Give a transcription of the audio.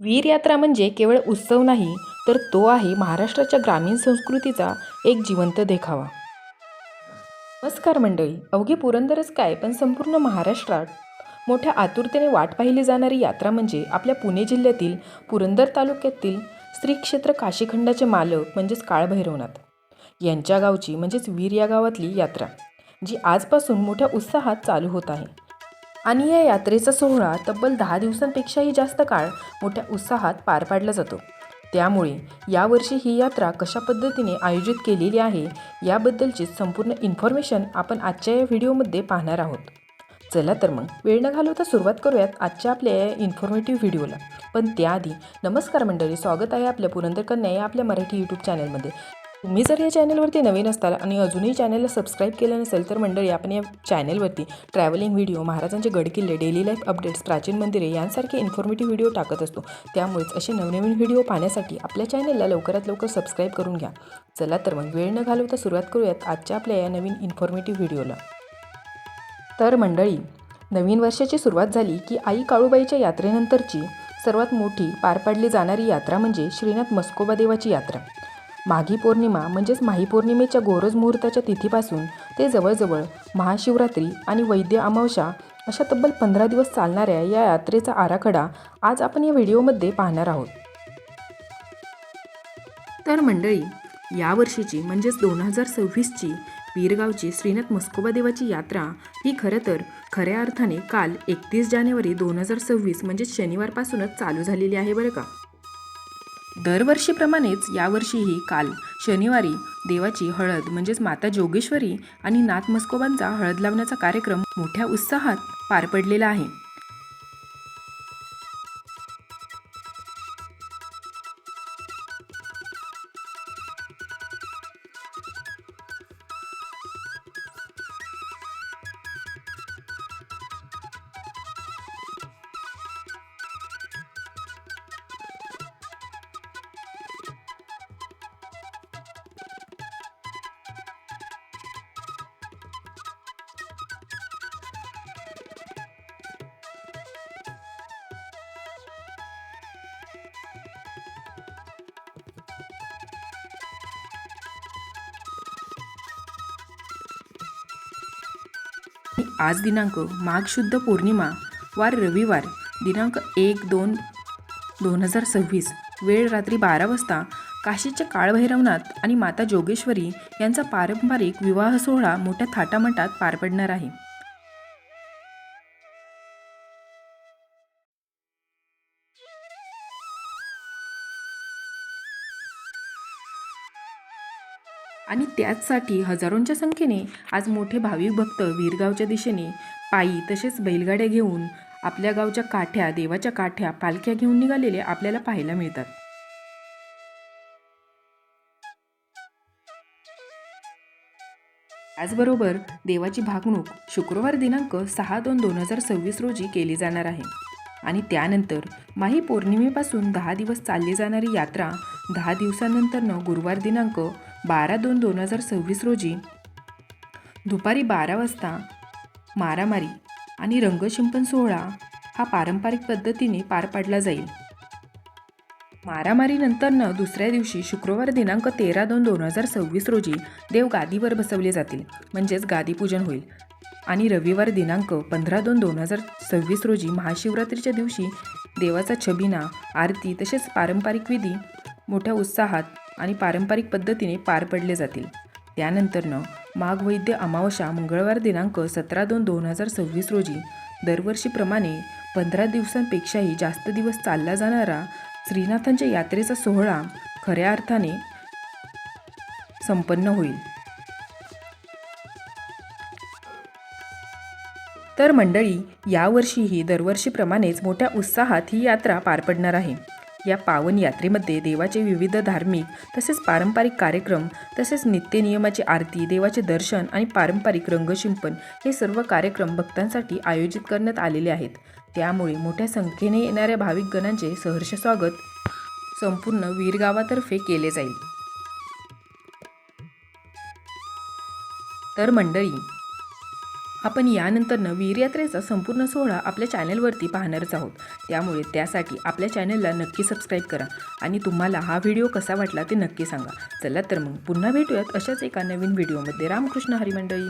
वीर यात्रा म्हणजे केवळ उत्सव नाही, तर तो आहे महाराष्ट्राच्या ग्रामीण संस्कृतीचा एक जिवंत देखावा. नमस्कार मंडळी. अवघे पुरंदरच काय, पण संपूर्ण महाराष्ट्रात मोठ्या आतुरतेने वाट पाहिली जाणारी यात्रा म्हणजे आपल्या पुणे जिल्ह्यातील पुरंदर तालुक्यातील श्री क्षेत्र काशीखंडाचे मालक म्हणजेच काळभैरवनाथ यांच्या गावची म्हणजेच वीर या गावातली यात्रा, जी आजपासून मोठ्या उत्साहात चालू होत आहे. आणि या यात्रेचा सोहळा तब्बल 10 दिवसांपेक्षाही जास्त काळ मोठ्या उत्साहात पार पाडला जातो. त्यामुळे यावर्षी ही यात्रा कशा पद्धतीने आयोजित केलेली आहे याबद्दलची संपूर्ण इन्फॉर्मेशन आपण आजच्या या व्हिडिओमध्ये पाहणार आहोत. चला तर मग वेळ न घालवता सुरुवात करूयात आजच्या आपल्या या इन्फॉर्मेटिव्ह व्हिडिओला. पण त्याआधी नमस्कार मंडळी, स्वागत आहे आपल्या पुरंदर कन्या या आपल्या मराठी यूट्यूब चॅनलमध्ये. तुम्ही जर या चॅनलवरती नवीन असाल आणि अजूनही चॅनलला सबस्क्राईब केलं नसेल तर मंडळी, आपण या चॅनलवरती ट्रॅव्हलिंग व्हिडिओ, महाराजांचे गडकिल्ले, डेली लाईफ अपडेट्स, प्राचीन मंदिरे यांसारखे इन्फॉर्मेटिव्ह व्हिडिओ टाकत असतो. त्यामुळेच असे नवनवीन व्हिडिओ पाहण्यासाठी आपल्या चॅनलला लवकरात लवकर सबस्क्राईब करून घ्या. चला तर मग वेळ न घालवता सुरुवात करूयात आजच्या आपल्या या नवीन इन्फॉर्मेटिव्ह व्हिडिओला. तर मंडळी, नवीन वर्षाची सुरुवात झाली की आई काळूबाईच्या यात्रेनंतरची सर्वात मोठी पार पाडली जाणारी यात्रा म्हणजे श्रीनाथ म्हस्कोबा देवाची यात्रा. माघी पौर्णिमा म्हणजेच माही पौर्णिमेच्या गोरज मुहूर्ताच्या तिथीपासून ते जवळजवळ महाशिवरात्री आणि वैद्य अमावस्या अशा तब्बल 15 दिवस चालणाऱ्या या यात्रेचा आराखडा आज आपण या व्हिडिओमध्ये पाहणार आहोत. तर मंडळी, यावर्षीची म्हणजेच 2026ची वीरगावची श्रीनाथ म्हस्कोबा देवाची यात्रा ही खरं तर खऱ्या अर्थाने काल 31 जानेवारी 2026 म्हणजेच शनिवारपासूनच चालू झालेली आहे बरं का. दरवर्षीप्रमाणेच यावर्षीही काल शनिवारी देवाची हळद म्हणजेच माता जोगेश्वरी आणि नाथ म्हस्कोबांचा हळद लावण्याचा कार्यक्रम मोठ्या उत्साहात पार पडलेला आहे. आज दिनांक माघ शुद्ध पौर्णिमा, वार रविवार, दिनांक 1-2-2026, वेळ रात्री 12 वाजता काशीचे काळभैरवनाथ आणि माता जोगेश्वरी यांचा पारंपरिक विवाह सोहळा मोठ्या थाटामाटात पार पडणार आहे. आणि त्याचसाठी हजारोंच्या संख्येने आज मोठे भाविक भक्त वीरगावच्या दिशेने पायी तसेच बैलगाड्या घेऊन आपल्या गावच्या काठ्या, देवाच्या काठ्या, पालख्या घेऊन निघालेले आपल्याला पाहायला मिळतात. त्याचबरोबर देवाची भागणूक शुक्रवार दिनांक 6-2-2026 रोजी केली जाणार आहे. आणि त्यानंतर माही पौर्णिमेपासून 10 दिवस चालली जाणारी यात्रा 10 दिवसांनंतरनं गुरुवार दिनांक 12-2-2026 रोजी दुपारी 12 वाजता मारामारी आणि रंगशिंपण सोहळा हा पारंपरिक पद्धतीने पार पाडला जाईल. मारामारीनंतरनं दुसऱ्या दिवशी शुक्रवार दिनांक 13-2-2026 रोजी देव गादीवर बसवले जातील, म्हणजेच गादीपूजन होईल. आणि रविवार दिनांक 15-2-2026 रोजी महाशिवरात्रीच्या दिवशी देवाचा छबिना, आरती तसेच पारंपरिक विधी मोठ्या उत्साहात आणि पारंपरिक पद्धतीने पार पडले जातील. त्यानंतरनं माघ वैद्य अमावस्या मंगळवार दिनांक 17-2-2026 रोजी दरवर्षीप्रमाणे 15 दिवसांपेक्षाही जास्त दिवस चालला जाणारा श्रीनाथांच्या यात्रेचा सोहळा खऱ्या अर्थाने संपन्न होईल. तर मंडळी, यावर्षीही दरवर्षीप्रमाणेच मोठ्या उत्साहात ही यात्रा पार पडणार आहे. या पावन यात्रेमध्ये देवाचे विविध धार्मिक तसेच पारंपरिक कार्यक्रम तसेच नित्यनियमाची आरती, देवाचे दर्शन आणि पारंपरिक रंगशिंपण हे सर्व कार्यक्रम भक्तांसाठी आयोजित करण्यात आलेले आहेत. त्यामुळे मोठ्या संख्येने येणाऱ्या भाविक गणांचे सहर्ष स्वागत संपूर्ण वीरगावातर्फे केले जाईल. तर मंडळी, आपण यानंतरनं वीरयात्रेचा संपूर्ण सोहळा आपल्या चॅनलवरती पाहणारच आहोत. त्यामुळे त्यासाठी आपल्या चॅनलला नक्की सबस्क्राईब करा आणि तुम्हाला हा व्हिडिओ कसा वाटला ते नक्की सांगा. चला तर मग पुन्हा भेटूयात अशाच एका नवीन व्हिडिओमध्ये. रामकृष्ण हरी मंडळी.